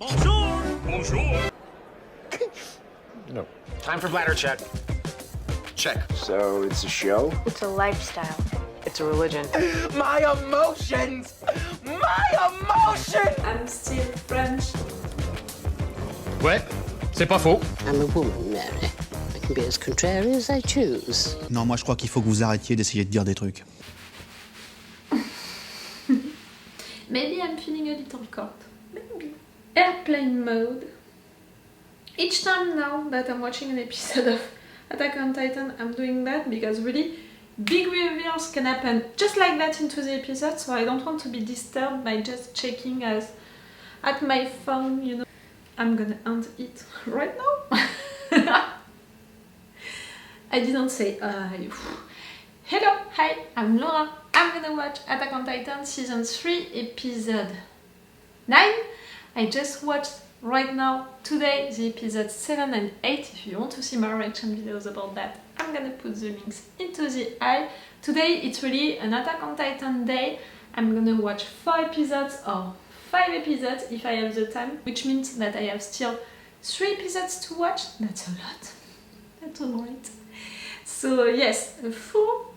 Bonjour! Bonjour! No. Time for bladder check. Check. So it's a show? It's a lifestyle. It's a religion. My emotions! My emotions! I'm still French. Ouais, c'est pas faux. I'm a woman, Mary. I can be as contrary as I choose. Non, moi je crois qu'il faut que vous arrêtiez d'essayer de dire des trucs. Maybe I'm feeling a little cold. Maybe. Airplane mode. Each time now that I'm watching an episode of Attack on Titan, I'm doing that because really big reveals can happen just like that into the episode, so I don't want to be disturbed by just checking at my phone, you know. I'm gonna end it right now. I didn't say Hello, hi, I'm Laura. I'm gonna watch Attack on Titan Season 3, Episode 9. I just watched right now, today, the episodes 7 and 8. If you want to see more reaction videos about that, I'm gonna put the links into the eye. Today, it's really an Attack on Titan day. I'm gonna watch 4 episodes or 5 episodes if I have the time, which means that I have still 3 episodes to watch. That's a lot. That's alright. So yes, a full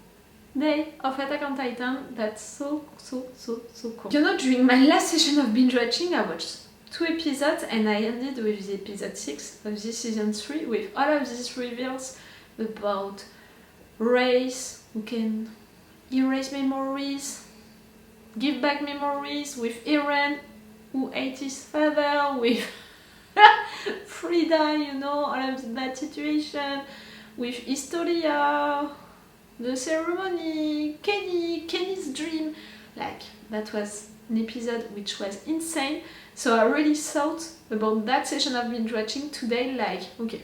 day of Attack on Titan. That's so cool. You know, during my last session of binge watching, I watched 2 episodes and I ended with the episode 6 of this season 3 with all of these reveals about race who can erase memories, give back memories, with Eren who ate his father, with Frida, you know, all of that situation, with Historia, the ceremony, Kenny's dream. Like, that was an episode which was insane. So I really thought about that session of binge watching today, like, okay,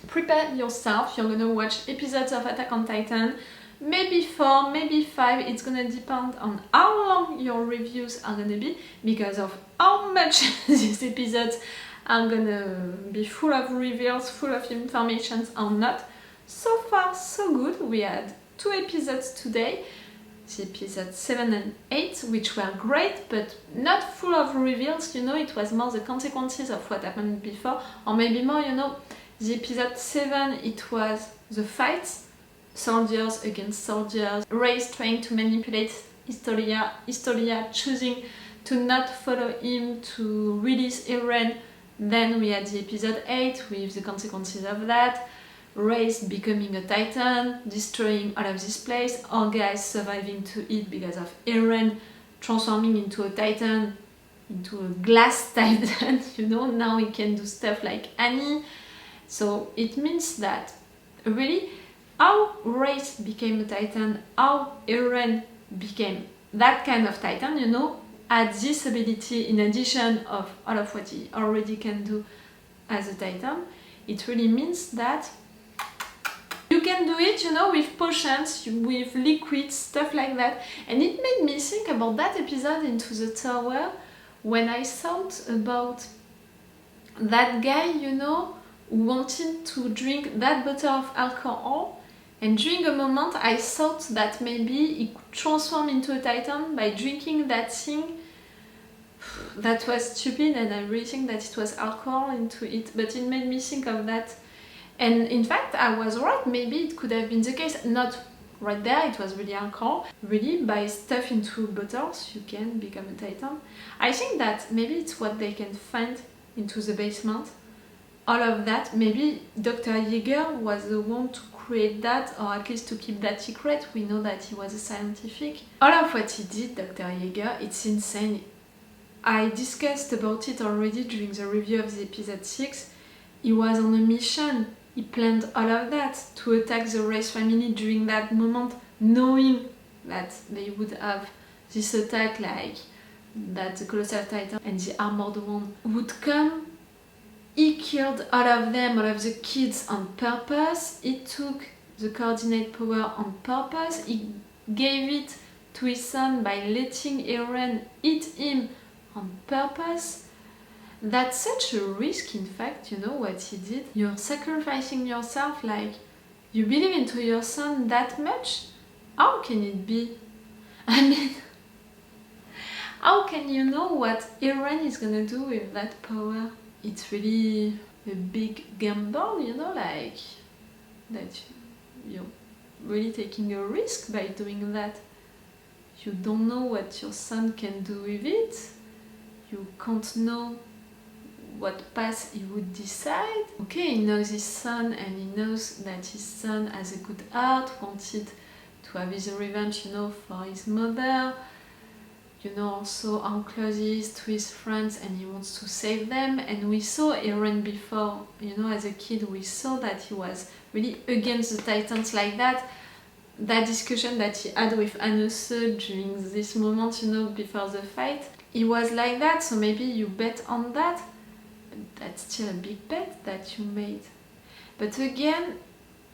prepare yourself, you're gonna watch episodes of Attack on Titan, maybe 4, maybe 5, it's gonna depend on how long your reviews are gonna be, because of how much these episodes are gonna be full of reveals, full of information or not. So far, so good. We had 2 episodes today, the episode 7 and 8, which were great, but not full of reveals, you know, it was more the consequences of what happened before, or maybe more, you know, the episode 7, it was the fights, soldiers against soldiers, Reyes trying to manipulate Historia choosing to not follow him, to release Eren. Then we had the episode 8 with the consequences of that, Reyes becoming a Titan, destroying all of this place, our guys surviving to it because of Eren transforming into a Titan, into a glass Titan, you know, now he can do stuff like Annie. So it means that really how Reyes became a Titan, how Eren became that kind of Titan, you know, had this ability in addition of all of what he already can do as a Titan. It really means that you can do it, you know, with potions, with liquids, stuff like that. And it made me think about that episode Into the Tower, when I thought about that guy, you know, who wanted to drink that bottle of alcohol. And during a moment I thought that maybe he could transform into a Titan by drinking that thing. That was stupid, and I really think that it was alcohol into it, but it made me think of that. And in fact, I was right, maybe it could have been the case. Not right there, it was really alcohol. Really, by stuff into bottles, you can become a Titan. I think that maybe it's what they can find into the basement. All of that, maybe Dr. Yeager was the one to create that, or at least to keep that secret. We know that he was a scientific. All of what he did, Dr. Yeager, it's insane. I discussed about it already during the review of the episode 6. He was on a mission. He planned all of that to attack the Reyes family during that moment, knowing that they would have this attack, like that the Colossal Titan and the Armored One would come. He killed all of them, all of the kids on purpose. He took the coordinate power on purpose. He gave it to his son by letting Eren eat him on purpose. That's such a risk, in fact, you know what he did? You're sacrificing yourself, like, you believe into your son that much? How can it be? I mean, How can you know what Eren is gonna do with that power? It's really a big gamble, you know, like that you're really taking a risk by doing that. You don't know what your son can do with it. You can't know what path he would decide. Okay, he knows his son and he knows that his son has a good heart, wanted to have his revenge, you know, for his mother. You know, also how close he is to his friends and he wants to save them. And we saw Eren before, you know, as a kid, we saw that he was really against the Titans like that. That discussion that he had with Anuse during this moment, you know, before the fight, he was like that, so maybe you bet on that. That's still a big bet that you made. But again,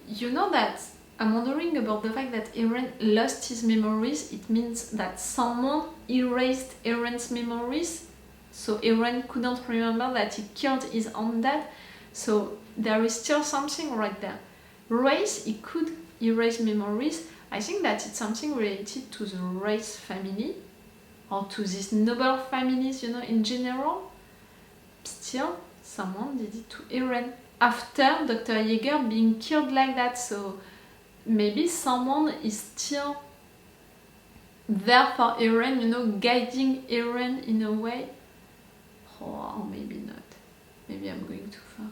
you know that I'm wondering about the fact that Eren lost his memories. It means that someone erased Eren's memories, so Eren couldn't remember that he killed his own dad. So there is still something right there. Race, he could erase memories. I think that it's something related to the race family, or to these noble families, you know, in general. Still, someone did it to Eren after Dr. Yeager being killed like that, so maybe someone is still there for Eren, you know, guiding Eren in a way. Or maybe not. Maybe I'm going too far.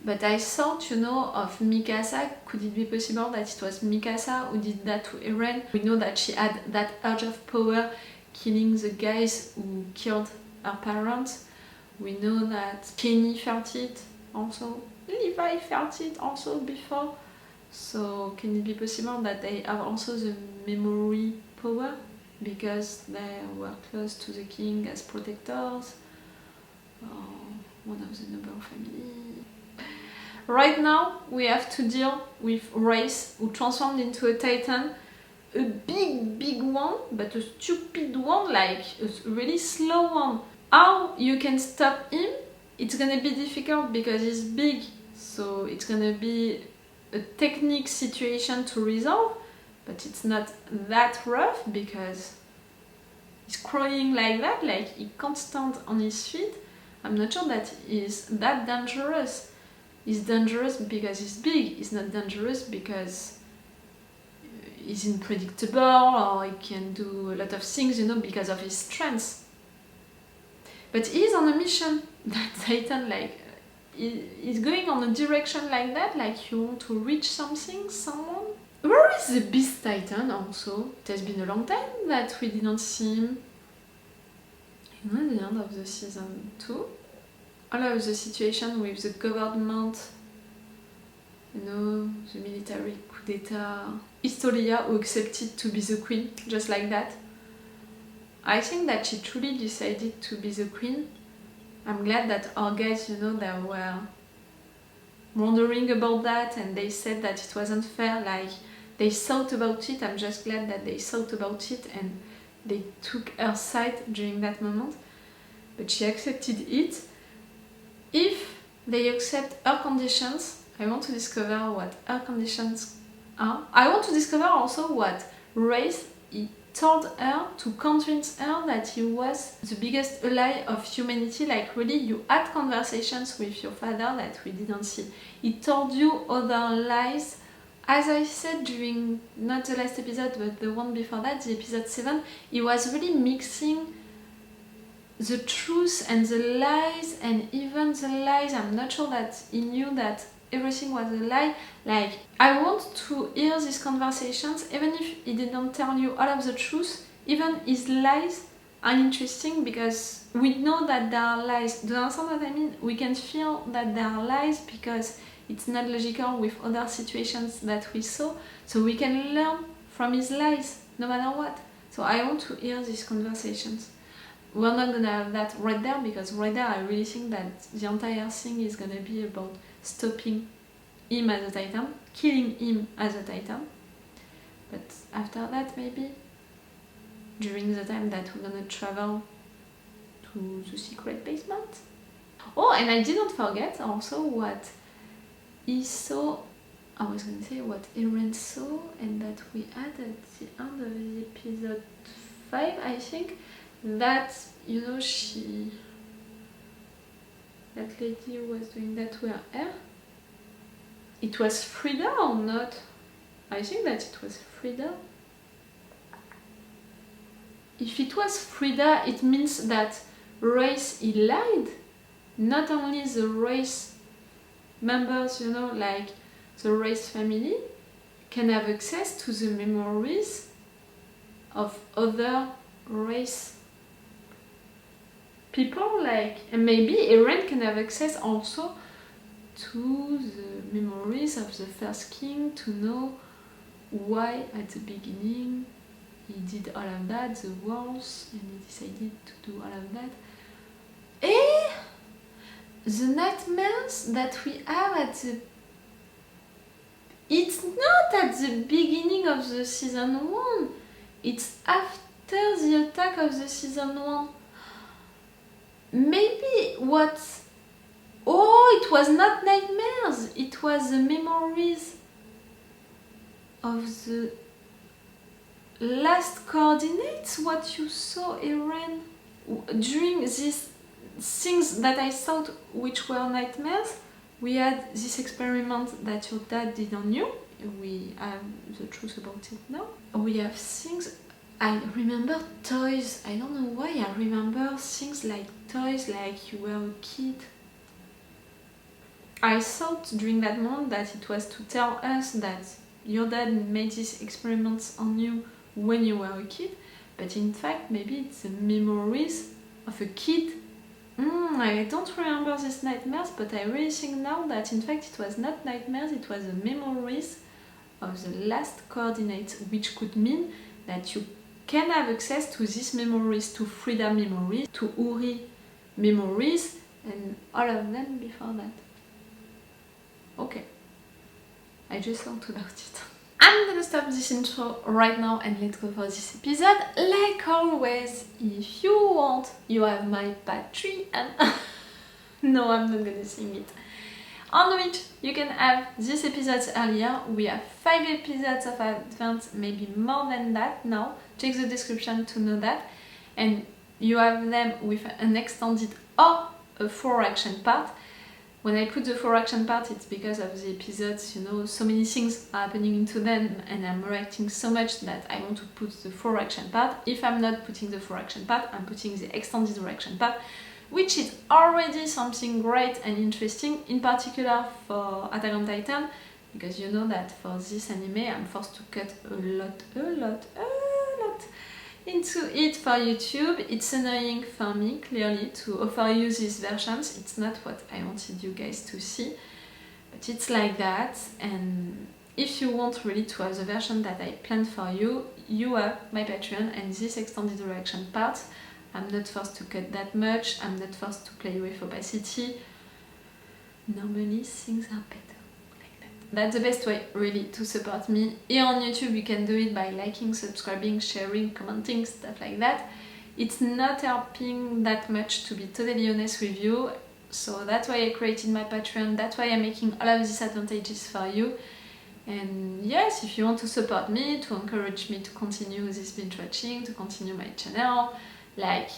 But I thought, you know, of Mikasa. Could it be possible that it was Mikasa who did that to Eren? We know that she had that urge of power, killing the guys who killed her parents. We know that Kenny felt it also. Levi felt it also before. So can it be possible that they have also the memory power because they were close to the king as protectors? Or one of the noble family? Right now we have to deal with Race, who transformed into a Titan. A big one, but a stupid one, like a really slow one. How you can stop him? It's gonna be difficult because he's big, so it's gonna be a technique situation to resolve, but it's not that rough because he's crawling like that, like he can't stand on his feet. I'm not sure that he's that dangerous. He's dangerous because he's big, he's not dangerous because he's unpredictable or he can do a lot of things, you know, because of his strength. But he's on a mission, that Titan, like, he's going on a direction like that, like you want to reach something, someone. Where is the Beast Titan also? It has been a long time that we didn't see him. You know, at the end of the season 2. All of the situation with the government, you know, the military coup d'etat. Historia, who accepted to be the queen, just like that. I think that she truly decided to be the queen. I'm glad that our guys, you know, they were wondering about that and they said that it wasn't fair, like they thought about it. I'm just glad that they thought about it and they took her side during that moment. But she accepted it. If they accept her conditions, I want to discover what her conditions are. I want to discover also what Race he told her to convince her that he was the biggest ally of humanity. Like really, you had conversations with your father that we didn't see. He told you other lies. As I said during, not the last episode, but the one before that, the episode 7, he was really mixing the truth and the lies, and even the lies, I'm not sure that he knew that everything was a lie. Like, I want to hear these conversations, even if he didn't tell you all of the truth, even his lies are interesting because we know that there are lies. Do you understand what I mean? We can feel that there are lies because it's not logical with other situations that we saw, so we can learn from his lies, no matter what. So I want to hear these conversations. We're not gonna have that right there because right there I really think that the entire thing is gonna be about stopping him as a Titan, killing him as a Titan. But after that, maybe during the time that we're gonna travel to the secret basement. Oh, and I didn't forget also what he saw. I was gonna say what Eren saw, and that we had at the end of the episode 5, I think, that, you know, that lady was doing that to her hair. It was Frida or not? I think that it was Frida. If it was Frida, it means that race he lied. Not only the race members, you know, like the race family, can have access to the memories of other race people, like, and maybe Eren can have access also to the memories of the first king, to know why at the beginning he did all of that, the wars, and he decided to do all of that. The nightmares that we have at the... It's not at the beginning of the season 1, it's after the attack of the season 1. Maybe what... Oh, it was not nightmares, it was the memories of the last coordinates, what you saw, Eren, during these things that I thought which were nightmares. We had this experiment that your dad did on you. We have the truth about it now. We have things... I remember toys. I don't know why I remember things like toys, like you were a kid. I thought during that moment that it was to tell us that your dad made these experiments on you when you were a kid, but in fact maybe it's the memories of a kid. I don't remember these nightmares, but I really think now that in fact it was not nightmares, it was the memories of the last coordinates, which could mean that you can have access to these memories, to Frida memories, to Uri memories, and all of them before that. Okay, I just thought about it. I'm gonna stop this intro right now and let's go for this episode. Like always, if you want, you have my Patreon. No, I'm not gonna sing it. On which you can have these episodes earlier. We have 5 episodes of advance, maybe more than that now. Check the description to know that. And you have them with an extended or a 4 action part. When I put the 4 action part, it's because of the episodes, you know, so many things are happening into them and I'm reacting so much that I want to put the 4 action part. If I'm not putting the 4 action part, I'm putting the extended reaction part, which is already something great and interesting, in particular for Attack on Titan, because you know that for this anime I'm forced to cut a lot into it for YouTube. It's annoying for me, clearly, to offer you these versions. It's not what I wanted you guys to see, but it's like that. And if you want really to have the version that I planned for you, you have my Patreon and this extended reaction part. I'm not forced to cut that much, I'm not forced to play with opacity. Normally things are better. That's the best way, really, to support me. Here on YouTube, you can do it by liking, subscribing, sharing, commenting, stuff like that. It's not helping that much, to be totally honest with you. So that's why I created my Patreon. That's why I'm making all of these advantages for you. And yes, if you want to support me, to encourage me to continue this binge watching, to continue my channel, like,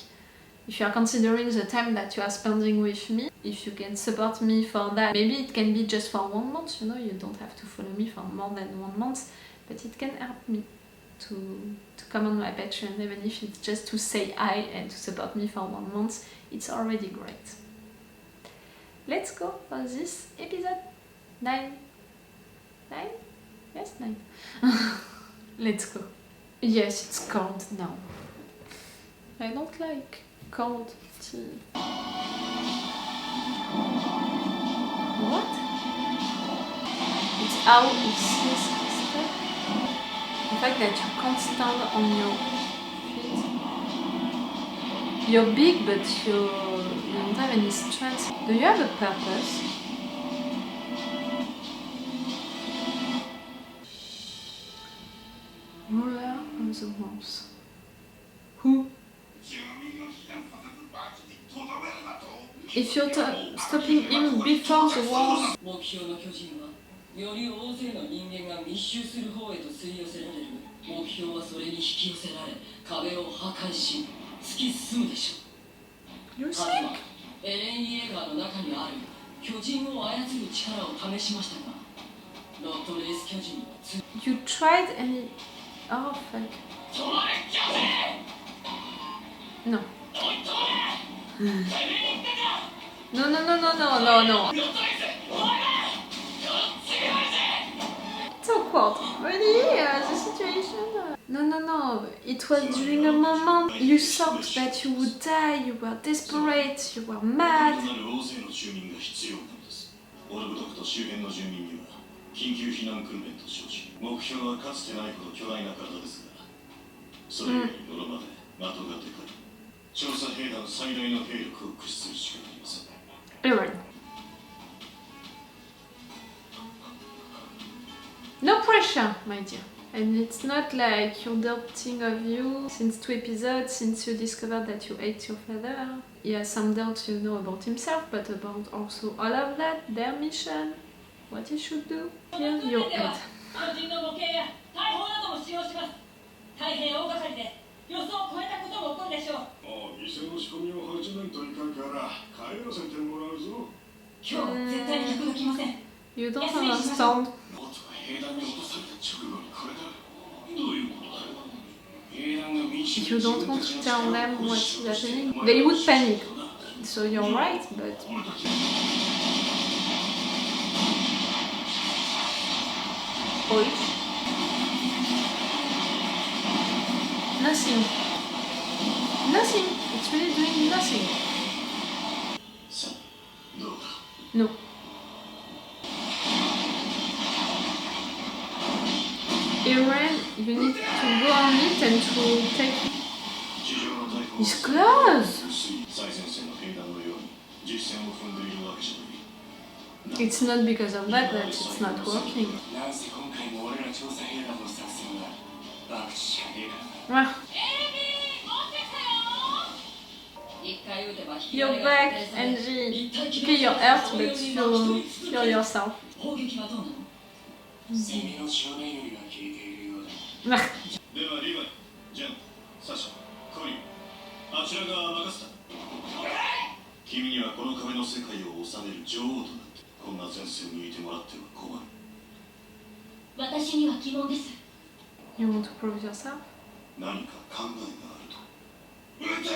if you are considering the time that you are spending with me, if you can support me for that, maybe it can be just for 1 month, you know, you don't have to follow me for more than 1 month, but it can help me to come on my Patreon, even if it's just to say hi and to support me for 1 month, it's already great. Let's go for this episode 9. 9? Yes, 9. Let's go. Yes, it's cold now. I don't like cold tea. What? It's how it says stuff. The fact that you can't stand on your feet. You're big, but you don't have any strength. Do you have a purpose? Ruler of the walls. Who? If you're stopping him before the wars, 突き進むでしょ You う。 sick? エレン・イエーガーの中にある巨人を操る力を試しましたが、ロッドレース巨人にはYou tried and it... Oh fuck. 止まれ巨人 No. おい止まれ、てめえに言ったか No, no, no, no, no, no, no. ロッドレースお前らこっち来いぜ It's awkward. Really? The situation? No, no, no. It was during a moment you thought that you would die, you were desperate, you were mad. 大勢の住民が必要なのです。オルブトクと周辺の住民には緊急避難訓練と称し、目標はかつてないほど巨大な体ですが、それよりのろまで的がでかい。調査兵団最大の兵力を駆使するしかありません。Eren. No pressure, my dear. And it's not like you're doubting of you since 2 episodes, since you discovered that you ate your father. He has some doubts, you know, about himself, but about also all of that, their mission, what he should do. Here, your head. 巨人の模型や大砲なども使用します。大変大掛かりで予想を超えたことも起こるでしょう。もう店の仕込みを始めんといかんから帰らせてもらうぞ。今日絶対に客が来ません。 You don't understand. ボツが兵団に落とされた直後にこれだ。どういうことだよ。兵団が民主 You don't want to tell them what is happening. They would panic. So you're right, but... Oi. Nothing. Nothing. It's really doing nothing. さあ、どうだ。 No. Eren, you need to go on it and to take... 地上の大砲 It's close! 最前線の兵団のように実戦を踏んでいるわけじゃない。 It's not because of that that it's not working. なんせ今回も俺ら調査兵団の作戦はバクチしかねえからな。 Well, 一回撃てば you're back, Angie. Okay, you're hurt, but you're yourself. 砲撃はどうなの？セミの少年よりは効いているようだ。 Well, ではリヴァイ、ジャン、サシャ、コリン、あちら側任せた。君にはこの壁の世界を治める女王となってこんな前線にいてもらっては困る。私には疑問です。 you want to prove yourself? 何か考えがあると。撃て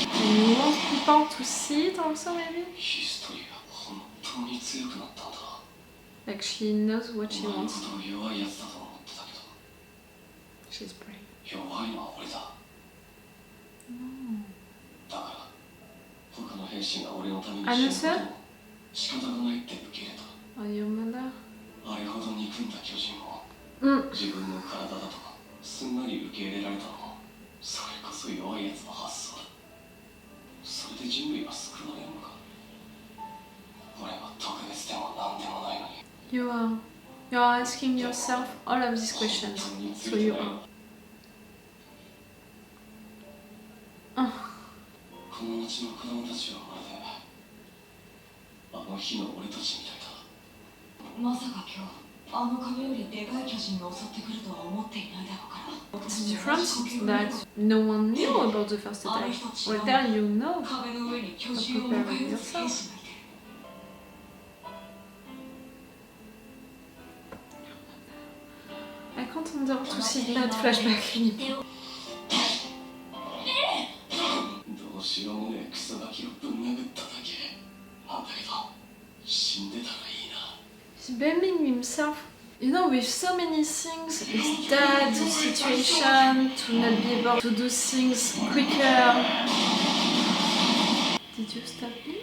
And you want people to see it also, maybe? ヒストリア本当に強くなったんだ。 Like she knows what she お前のこ wants. とを弱いやつだと思ってたけど、 She's brave. 弱いのは俺だ。だから他の兵士が俺のために死ぬことも仕方がないって受け入れた。 Oh, your mother? あれほど憎んだ巨人を Mm. 自分の体だとかすんなり受け入れられたのもそれこそ弱いやつの発想だ。それで人類は救われるのか。俺は特別でもなんでもないのに。 You're asking yourself all of these questions. So you are. この町の子供たちはまるであの日の俺たちみたいだ。まさか今日あの壁よりでかい巨人が襲ってくるとは思っていないだろうから。 The difference is that no one knew about the first attack. Well, then you know. 壁の上に巨人を迎え撃つ兵士がいて。 I can't endure to see that flashback anymore. どうしようもねえクソガキをぶん殴っただけなんだけど死んでたらいいな。 He's blaming himself. You know, with so many things, his dad, the situation, to not be able to do things quicker. Did you stop him?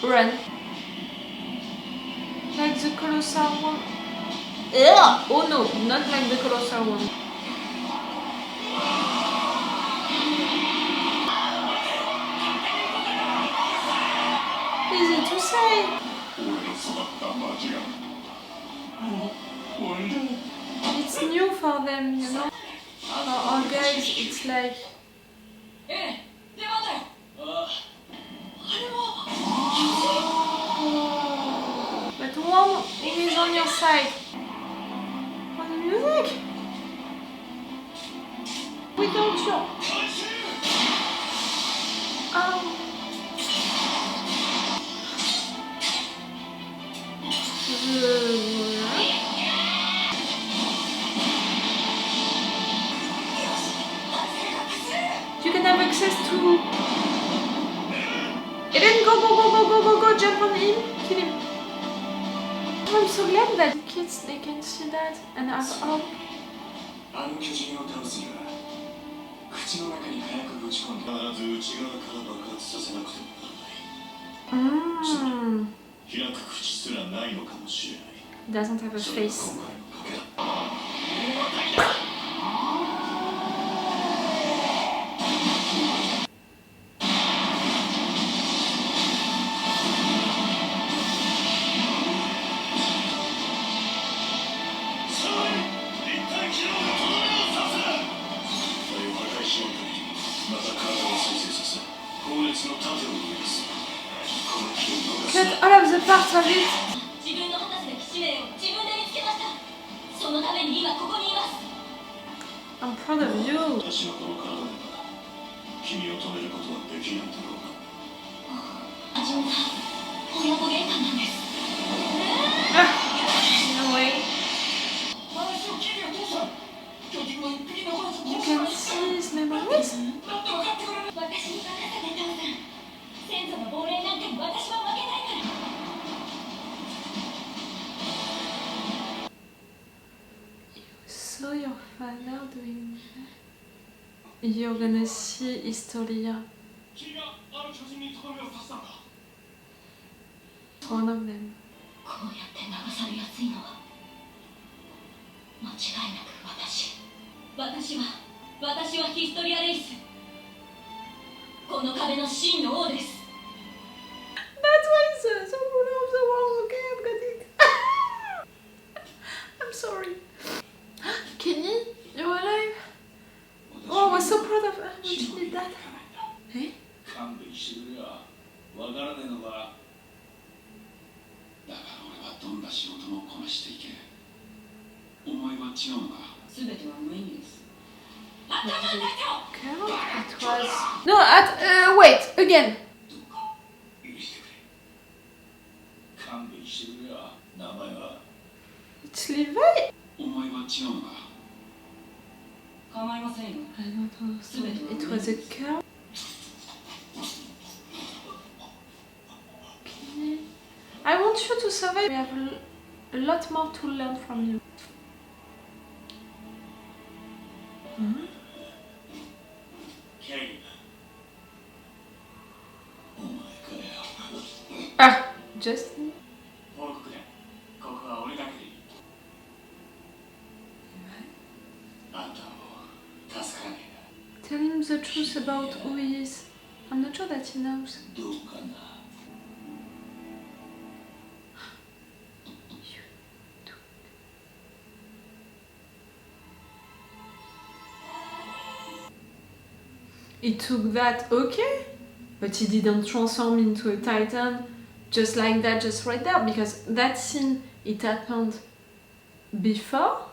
Run. Like the colossal one. Ugh! Oh no, not like the colossal one. Easy to say. guys, it's like... But one is on your side. For the music? We don't show. You can have access to... Eren, go, jump on him, kill him. I'm so glad that kids, they can see that and have hope. あの巨人を倒すには口の中に火薬を打ち込んで必ず内側から爆発させなくてもならない。つまり開く口すらないのかもしれない。 Doesn't have a face. Cut all of the parts of it. I'm proud of you. No way. You can see his memories. So your father doing that? You're gonna see Historia. One of them. こうやって流されやすいのは間違いなく私はヒストリアレイス。この壁の真の王です。 That's why it says the ruler of the world. Okay, I've got it. I'm sorry. Kenny, you're alive? Oh, I was so proud of her when she did that. Hey? 勘弁してくれよ。わからねえのか。だから俺はどんな仕事もこなしていけ。お前は違うのか。すべては無意味です。It was... No, wait, again. どうか許してくれ。勘弁してくれよ。名前は。It's Levi. お前は違うのか。構いませんよ。I don't understand. It was a girl. Okay. I want you to survive. We have a lot more to learn from you. Ah, Justin. Tell him the truth about who he is. I'm not sure that he knows. He took that, okay, but he didn't transform into a Titan just like that, just right there, because that scene, it happened before.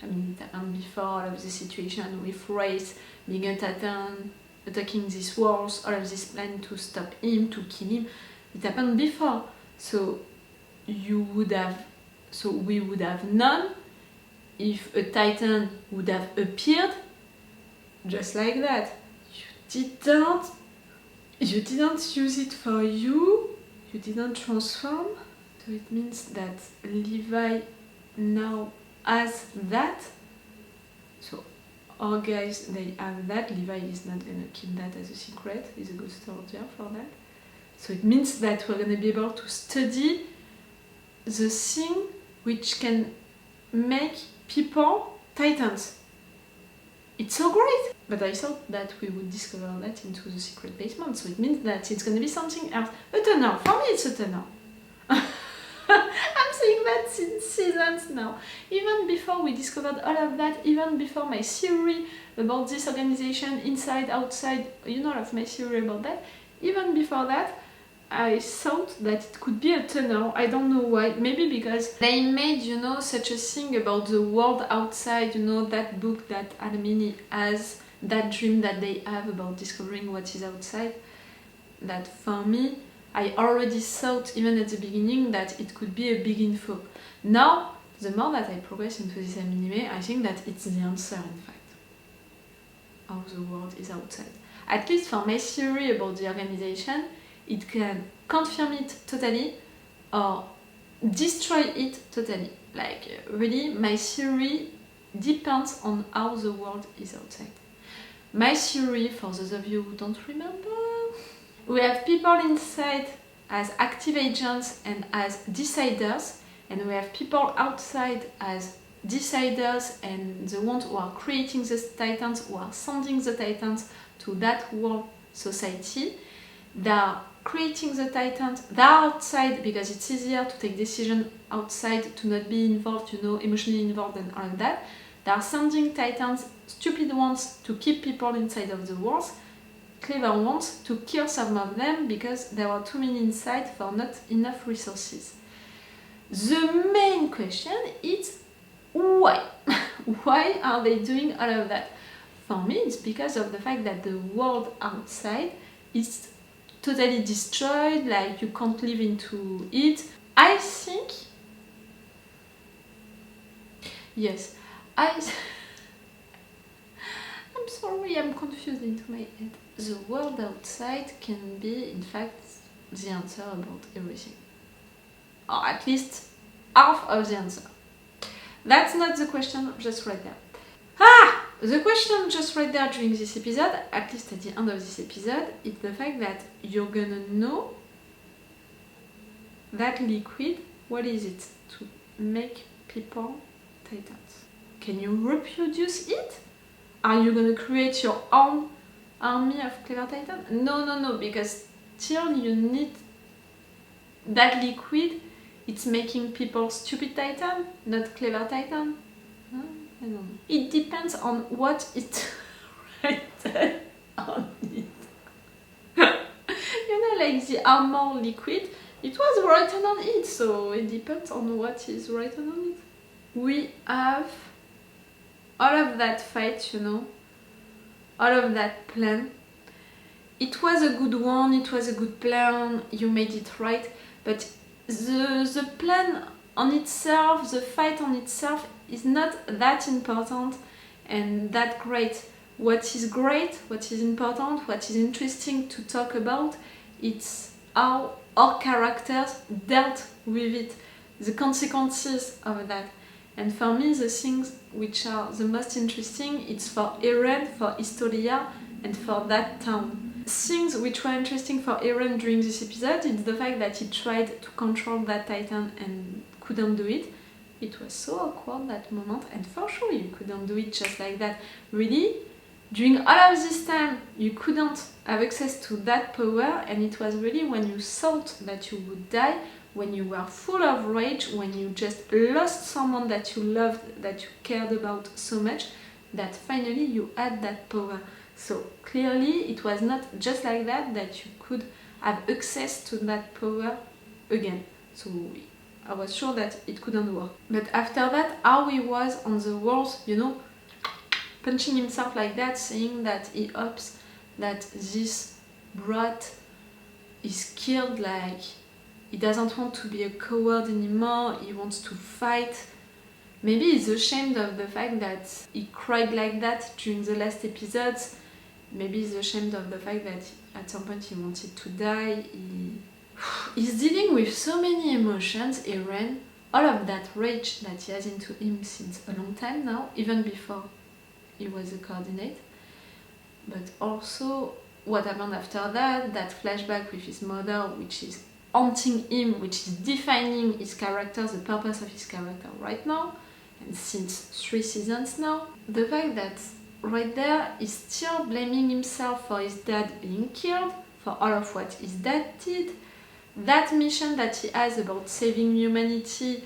I mean, it happened before all of the situation with Race being a Titan, attacking these walls, all of this plan to stop him, to kill him. It happened before, so we would have known if a Titan would have appeared just like that. You didn't use it for you didn't transform, so it means that Levi now has that. So our guys, they have that. Levi is not gonna keep that as a secret. He's a good soldier for that. So it means that we're gonna be able to study the thing which can make people Titans. It's so great! But I thought that we would discover that into the secret basement, so it means that it's gonna be something else. A tunnel. For me, it's a tunnel. I'm saying that since seasons now. Even before we discovered all of that, even before my theory about this organization, inside, outside, you know, of my theory about that, even before that, I thought that it could be a tunnel. I don't know why. Maybe because they made, you know, such a thing about the world outside, you know, that book that Almini has, that dream that they have about discovering what is outside, that for me, I already thought, even at the beginning, that it could be a big info. Now, the more that I progress into this anime, I think that it's the answer, in fact, how the world is outside. At least for my theory about the organization, it can confirm it totally or destroy it totally. Like, really, my theory depends on how the world is outside. My theory, for those of you who don't remember, we have people inside as active agents and as deciders, and we have people outside as deciders and the ones who are creating the titans, who are sending the titans to that world society. They are creating the titans, they are outside because it's easier to take decisions outside, to not be involved, you know, emotionally involved and all of that. They are sending titans, stupid ones, to keep people inside of the walls, clever ones to kill some of them because there were too many inside for not enough resources. The main question is why? Why are they doing all of that? For me, it's because of the fact that the world outside is totally destroyed, like you can't live into it. I think... Yes, I'm sorry, I'm confused into my head. The world outside can be, in fact, the answer about everything. Or at least half of the answer. That's not the question just right there. The question just right there during this episode, at least at the end of this episode, is the fact that you're gonna know that liquid, what is it to make people titans? Can you reproduce it? Are you gonna create your own army of clever titans? No, because still you need that liquid. It's making people stupid titan, not clever titan. Huh? I don't know. It depends on what it's written on it. You know, like the armor liquid, it was written on it, so it depends on what is written on it. We have all of that fight, you know, all of that plan. It was a good one, it was a good plan, you made it right, but the plan on itself, the fight on itself, is not that important and that great. What is great, what is important, what is interesting to talk about, it's how our characters dealt with it, the consequences of that. And for me, the things which are the most interesting, it's for Eren, for Historia, and for that town. Things which were interesting for Eren during this episode, it's the fact that he tried to control that titan and couldn't do it. It was so awkward that moment, and for sure you couldn't do it just like that. Really, during all of this time, you couldn't have access to that power, and it was really when you thought that you would die, when you were full of rage, when you just lost someone that you loved, that you cared about so much, that finally you had that power. So clearly it was not just like that that you could have access to that power again. So I was sure that it couldn't work. But after that, how he was on the walls, you know, punching himself like that, saying that he hopes that this brat is killed, like he doesn't want to be a coward anymore, he wants to fight. Maybe he's ashamed of the fact that he cried like that during the last episodes. Maybe he's ashamed of the fact that at some point he wanted to die. He's dealing with so many emotions, Eren. All of that rage that he has into him since a long time now, even before he was a coordinate. But also what happened after that, that flashback with his mother, which is haunting him, which is defining his character, the purpose of his character right now, and since 3 seasons now. The fact that right there he's still blaming himself for his dad being killed, for all of what his dad did. That mission that he has about saving humanity,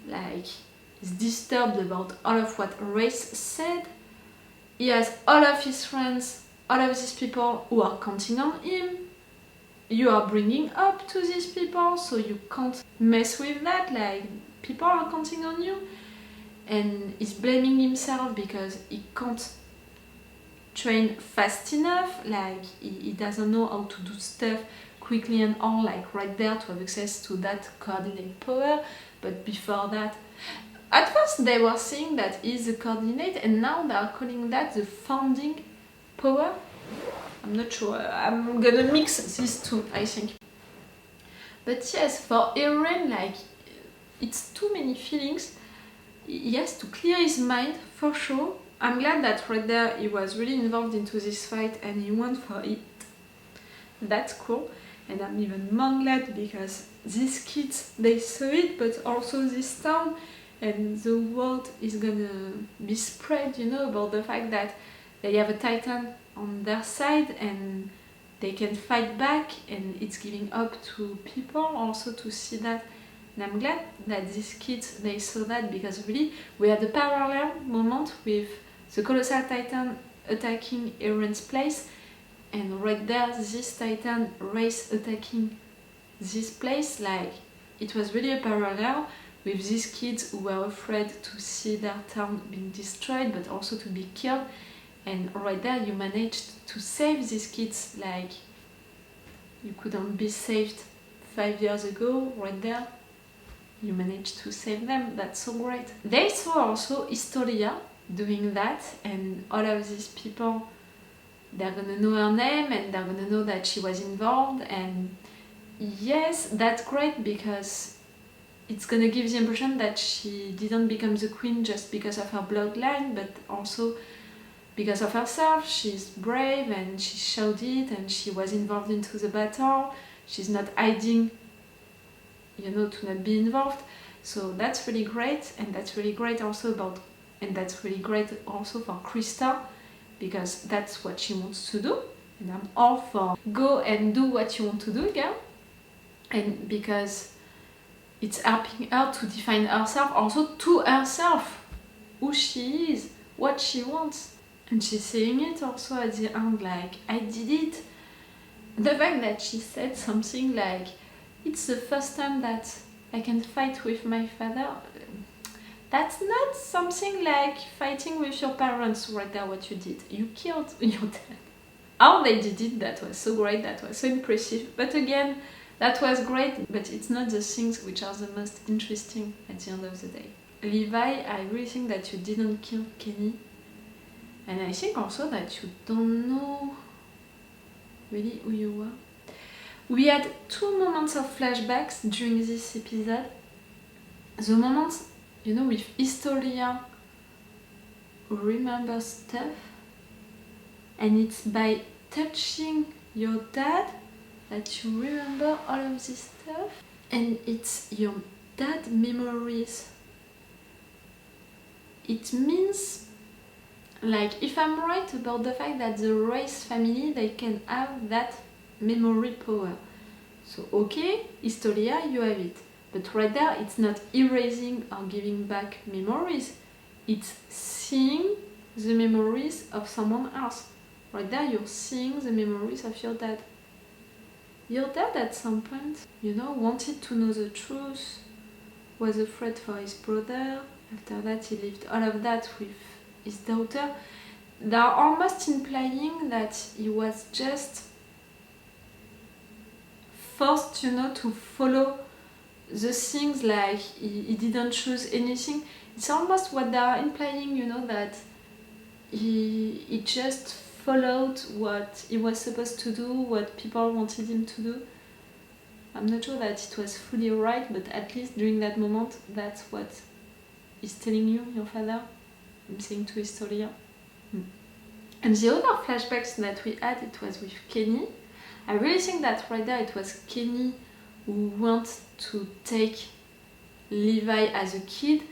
like he's disturbed about all of what Race said. He has all of his friends, all of these people who are counting on him. You are bringing up to these people, so you can't mess with that, like people are counting on you. And he's blaming himself because he can't train fast enough, like he doesn't know how to do stuff quickly and all, like right there to have access to that coordinate power. But before that, at first they were saying that he's a coordinate, and now they are calling that the founding power. I'm not sure, I'm gonna mix these two, I think. But yes, for Eren, like, it's too many feelings. He has to clear his mind, for sure. I'm glad that right there he was really involved into this fight and he went for it. That's cool. And I'm even more glad because these kids, they saw it, but also this town, and the word is gonna be spread, you know, about the fact that they have a Titan on their side and they can fight back, and it's giving up to people also to see that. And I'm glad that these kids, they saw that, because really we had a parallel moment with the Colossal Titan attacking Eren's place, and right there this Titan race attacking this place. Like, it was really a parallel with these kids who were afraid to see their town being destroyed but also to be killed. And right there you managed to save these kids, like you couldn't be saved 5 years ago. Right there you managed to save them. That's so great. They saw also Historia doing that, and all of these people, they're gonna know her name and they're gonna know that she was involved. And yes, that's great, because it's gonna give the impression that she didn't become the queen just because of her bloodline, but also because of herself. She's brave and she showed it, and she was involved into the battle. She's not hiding, you know, to not be involved. So that's really great, and that's really great also about, and that's really great also for Krista, because that's what she wants to do, and I'm all for go and do what you want to do, girl. And because it's helping her to define herself, also to herself, who she is, what she wants. And she's saying it also at the end, like, I did it. The fact that she said something like, it's the first time that I can fight with my father, that's not something like fighting with your parents right there, what you did. You killed your dad. How they did it, that was so great, that was so impressive. But again, that was great, but it's not the things which are the most interesting at the end of the day. Levi, I really think that you didn't kill Kenny. And I think also that you don't know really who you were. We had 2 moments of flashbacks during this episode. The moments, you know, with Historia who remembers stuff, and it's by touching your dad that you remember all of this stuff, and it's your dad memories. It means, like, if I'm right about the fact that the Race family, they can have that memory power. So okay, Historia, you have it. But right there, it's not erasing or giving back memories. It's seeing the memories of someone else. Right there, you're seeing the memories of your dad. Your dad, at some point, you know, wanted to know the truth, was afraid for his brother. After that, he lived all of that with his daughter. They are almost implying that he was just forced, you know, to follow the things, like he didn't choose anything. It's almost what they are implying, you know, that he just followed what he was supposed to do, what people wanted him to do. I'm not sure that it was fully right, but at least during that moment, that's what he's telling you, your father. I'm saying to Historia. And the other flashbacks that we had, it was with Kenny. I really think that right there it was Kenny who wanted to take Levi as a kid.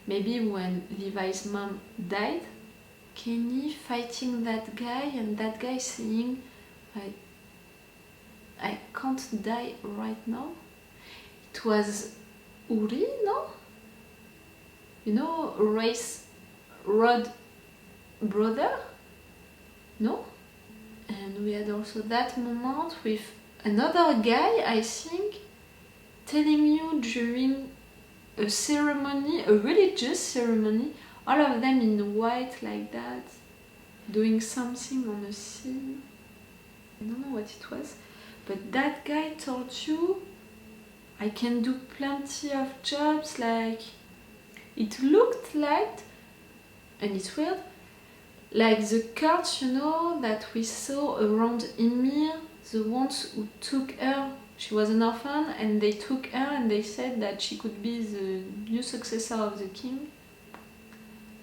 Maybe when Levi's mom died, Kenny fighting that guy, and that guy saying, I can't die right now. It was Uri, no? you know, race Rod brother? No? And we had also that moment with another guy, I think, telling you during a ceremony, a religious ceremony, all of them in white like that, doing something on a scene. I don't know what it was, but that guy told you, I can do plenty of jobs, like, it looked like, and it's weird, like the cult, you know, that we saw around Ymir, the ones who took her. She was an orphan and they took her and they said that she could be the new successor of the king.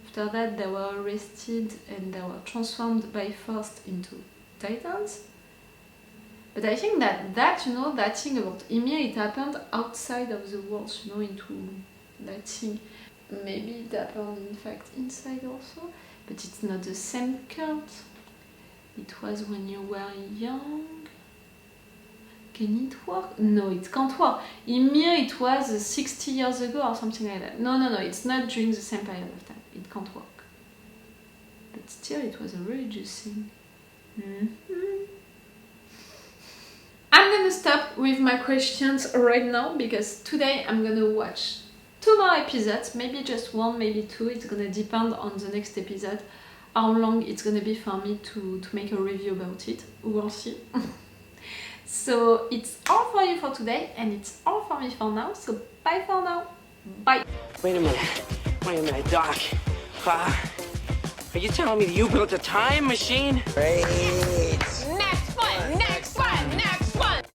After that they were arrested and they were transformed by force into titans. But I think that you know, that thing about Ymir, it happened outside of the walls, you know, into that thing. Maybe it happened in fact inside also, but it's not the same cult. It was when you were young. Can it work? No, it can't work. Ymir, it was 60 years ago or something like that. No, it's not during the same period of time. It can't work. But still, it was a religious thing. I'm gonna stop with my questions right now because today I'm gonna watch 2 more episodes, maybe just 1, maybe 2. It's gonna depend on the next episode, how long it's gonna be for me to make a review about it. We'll see. So it's all for you for today, and it's all for me for now, so bye for now. Bye. Wait a minute, Doc. Are you telling me that you built a time machine? Hey.